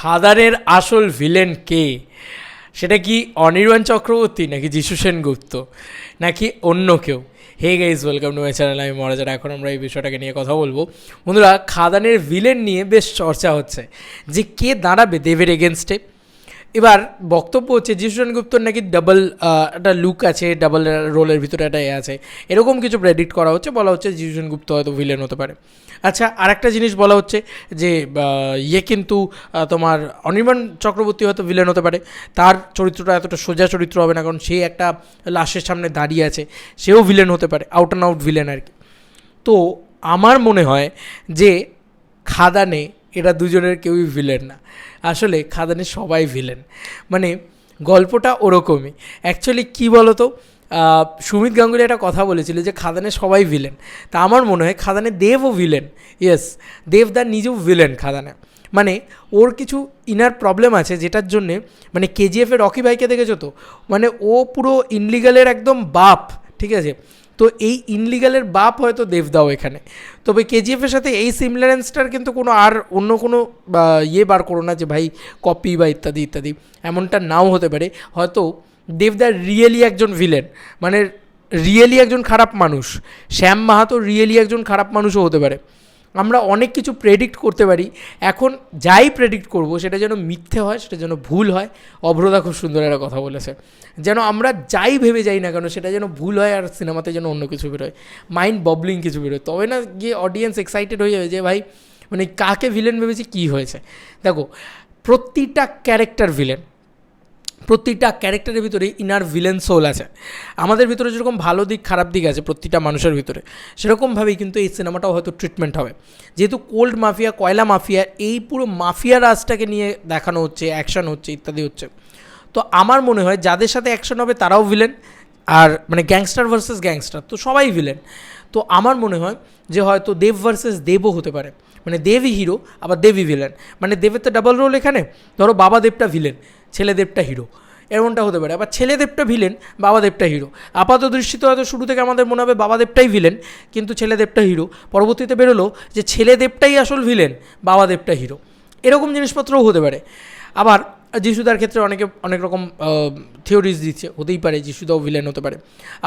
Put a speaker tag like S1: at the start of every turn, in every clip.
S1: খাদানের আসল ভিলেন কে? সেটা কি অনির্বাণ চক্রবর্তী, নাকি যিশু সেনগুপ্ত, নাকি অন্য কেউ? Hey guys, welcome to my channel. আমি মহারাজার। এখন আমরা এই বিষয়টাকে নিয়ে কথা বলবো। বন্ধুরা, খাদানের ভিলেন নিয়ে বেশ চর্চা হচ্ছে যে কে দাঁড়াবে দেবের এগেনস্টে। এবার বক্তব্য হচ্ছে যিশু সেনগুপ্তর নাকি ডাবল একটা লুক আছে, ডাবল রোলের ভিতরে একটা আছে, এরকম কিছু প্রেডিক্ট করা হচ্ছে। বলা হচ্ছে যিশু সেনগুপ্ত হয়তো ভিলেন হতে পারে। আচ্ছা, আরেকটা জিনিস বলা হচ্ছে যে কিন্তু তোমার অনির্বাণ চক্রবর্তী হয়তো ভিলেন হতে পারে। তার চরিত্রটা এতটা সোজা চরিত্র হবে না, কারণ সে একটা লাশের সামনে দাঁড়িয়ে আছে, সেও ভিলেন হতে পারে, আউট অ্যান্ড আউট ভিলেন আর কি। তো আমার মনে হয় যে খাদানে এরা দুজনের কেউই ভিলেন না। আসলে খাদানে সবাই ভিলেন, মানে গল্পটা ওরকমই। অ্যাকচুয়ালি কী বলো তো, সুমিত গাঙ্গুলি একটা কথা বলেছিল যে খাদানে সবাই ভিলেন। তা আমার মনে হয় খাদানে দেবও ভিলেন। ইয়েস, দেবদা নিজেও ভিলেন খাদানে। মানে ওর কিছু ইনার প্রবলেম আছে, যেটার জন্যে মানে কেজিএফের রকি ভাইকে দেখেছো তো, মানে ও পুরো ইনলিগালের একদম বাপ, ঠিক আছে? তো এই ইনলিগালের বাপ হয়তো দেবদাও এখানে। তবে কেজিএফের সাথে এই সিমিলারেন্সটার কিন্তু কোনো আর অন্য কোনো বার করো না যে ভাই কপি বা ইত্যাদি ইত্যাদি, এমনটা নাও হতে পারে। হয়তো দেবদা রিয়েলি একজন ভিলেন, মানে রিয়েলি একজন খারাপ মানুষ। শ্যাম মাহাতো রিয়েলি একজন খারাপ মানুষও হতে পারে। আমরা অনেক কিছু প্রেডিক্ট করতে পারি। এখন যাই প্রেডিক্ট করব সেটা যেন মিথ্যে হয়, সেটা যেন ভুল হয়। অভ্রদা খুব সুন্দর একটা কথা বলেছে, যেন আমরা যাই ভেবে যাই না কেন সেটা যেন ভুল হয়, আর সিনেমাতে যেন অন্য কিছু বেরোয়, মাইন্ড ববলিং কিছু বেরোয়। তবে না গিয়ে অডিয়েন্স এক্সাইটেড হয়ে যাবে যে ভাই মানে কাকে ভিলেন ভেবেছি, কী হয়েছে। দেখো, প্রতিটা ক্যারেক্টার ভিলেন, প্রতিটা ক্যারেক্টারের ভিতরে ইনার ভিলেন সোল আছে। আমাদের ভিতরে যেরকম ভালো দিক খারাপ দিক আছে প্রতিটা মানুষের ভিতরে, সেরকমভাবেই কিন্তু এই সিনেমাটাও হয়তো ট্রিটমেন্ট হবে। যেহেতু কোল্ড মাফিয়া, কয়লা মাফিয়া, এই পুরো মাফিয়া রাজটাকে নিয়ে দেখানো হচ্ছে, অ্যাকশন হচ্ছে, ইত্যাদি হচ্ছে। তো আমার মনে হয় যাদের সাথে অ্যাকশন হবে তারাও ভিলেন, আর মানে গ্যাংস্টার ভার্সেস গ্যাংস্টার, তো সবাই ভিলেন। তো আমার মনে হয় যে হয়তো দেব ভার্সেস দেবও হতে পারে, মানে দেবই হিরো আবার দেবই ভিলেন। মানে দেবের তো ডাবল রোল এখানে, ধরো বাবা দেবটা ভিলেন, ছেলে দেবটা হিরো, এমনটা হতে পারে। আবার ছেলে দেবটা ভিলেন, বাবা দেবটা হিরো। আপাত দৃষ্টিতে হয়তো শুরু থেকে আমাদের মনে হবে বাবা দেবটাই ভিলেন, কিন্তু ছেলে দেবটা হিরো। পরবর্তীতে বেরোলো যে ছেলে দেবটাই আসল ভিলেন, বাবা দেবটা হিরো। এরকম জিনিসপত্রও হতে পারে। আবার যিশুদার ক্ষেত্রে অনেকে অনেক রকম থিওরিজ দিচ্ছে, হতেই পারে যিশুদাও ভিলেন হতে পারে।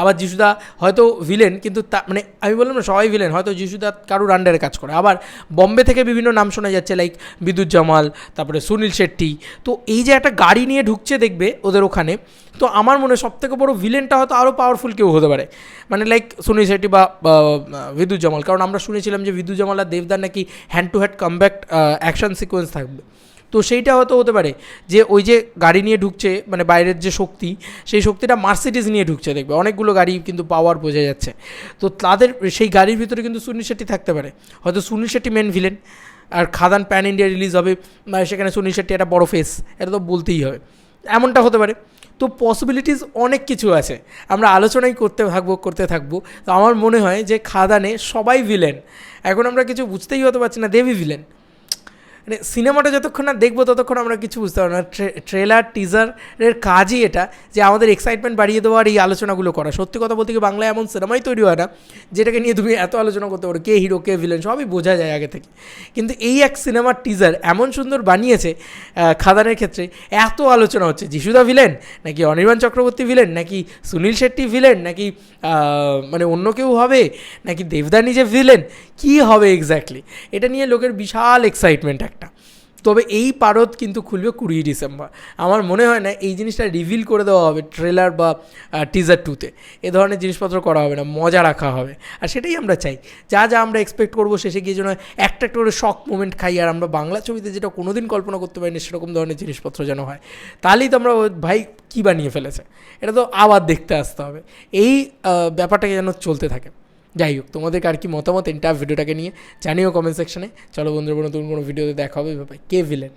S1: আবার যিশুদা হয়তো ভিলেন, কিন্তু তা মানে আমি বললাম না সবাই ভিলেন, হয়তো যিশুদা কারুর আন্ডারে কাজ করে। আবার বম্বে থেকে বিভিন্ন নাম শোনা যাচ্ছে, লাইক বিদ্যুৎ জামাল, তারপরে সুনীল শেট্টি। তো এই যে একটা গাড়ি নিয়ে ঢুকছে দেখবে ওদের ওখানে, তো আমার মনে হয় সবথেকে বড় ভিলেনটা হয়তো আরও পাওয়ারফুল কেউ হতে পারে, মানে লাইক সুনীল শেট্টি বা বিদ্যুৎ জামাল। কারণ আমরা শুনেছিলাম যে বিদ্যুৎ জামাল আর দেবদার নাকি hand to hand comeback action sequence থাকবে। তো সেইটা হয়তো হতে পারে যে ওই যে গাড়ি নিয়ে ঢুকছে, মানে বাইরের যে শক্তি, সেই শক্তিটা মার্সিডিজ নিয়ে ঢুকছে, দেখবে অনেকগুলো গাড়ি কিন্তু পাওয়ার বোঝা যাচ্ছে। তো তাদের সেই গাড়ির ভিতরে কিন্তু সুনীল শেট্টি থাকতে পারে, হয়তো সুনীল শেট্টি মেন ভিলেন। আর খাদান প্যান ইন্ডিয়া রিলিজ হবে, সেখানে সুনীল শেট্টি একটা বড় ফেস, এটা তো বলতেই হবে, এমনটা হতে পারে। তো পসিবিলিটিস অনেক কিছু আছে, আমরা আলোচনাই করতে থাকবো। তো আমার মনে হয় যে খাদানে সবাই ভিলেন। এখন আমরা কিছু বুঝতেই হতে পারছি না, দেবী ভিলেন। মানে সিনেমাটা যতক্ষণ না দেখবো ততক্ষণ আমরা কিছু বুঝতে পারবো না। ট্রেলার টিজারের কাজই এটা, যে আমাদের এক্সাইটমেন্ট বাড়িয়ে দেওয়া আর এই আলোচনাগুলো করা। সত্যি কথা বলতে কি, বাংলায় এমন সিনেমাই তৈরি হয় না যেটাকে নিয়ে তুমি এত আলোচনা করতে পারো, কে হিরো কে ভিলেন সবই বোঝা যায় আগে থেকে। কিন্তু এই এক সিনেমার টিজার এমন সুন্দর বানিয়েছে খাদানের ক্ষেত্রে, এত আলোচনা হচ্ছে যিশুদা ভিলেন নাকি অনির্বাণ চক্রবর্তী ভিলেন, নাকি সুনীল শেট্টি ভিলেন, নাকি মানে অন্য কেউ হবে, নাকি দেবদা নিজে ভিলেন, কী হবে এক্স্যাক্টলি, এটা নিয়ে লোকের বিশাল এক্সাইটমেন্ট একটা। তবে এই পারদ কিন্তু খুলবে 20 ডিসেম্বর। আমার মনে হয় না এই জিনিসটা রিভিল করে দেওয়া হবে ট্রেলার বা টিজার 2-তে। এ ধরনের জিনিসপত্র করা হবে না, মজা রাখা হবে। আর সেটাই আমরা চাই, যা যা আমরা এক্সপেক্ট করবো শেষে গিয়ে যেন একটা করে শক মোমেন্ট খাই, আর আমরা বাংলা ছবিতে যেটা কোনোদিন কল্পনা করতে পারিনি সেরকম ধরনের জিনিসপত্র যেন হয়। তাহলেই তো আমরা ভাই কী বানিয়ে ফেলেছে, এটা তো আবার দেখতে আসতে হবে। এই ব্যাপারটাকে যেন চলতে থাকে। যাই হোক, তোমাদের আর কি মতামত এন্টার ভিডিওটাকে নিয়ে জানিও কমেন্ট সেকশনে। চলো বন্ধুরা, নতুন কোনো ভিডিওতে দেখা হবে, কে ভিলেন।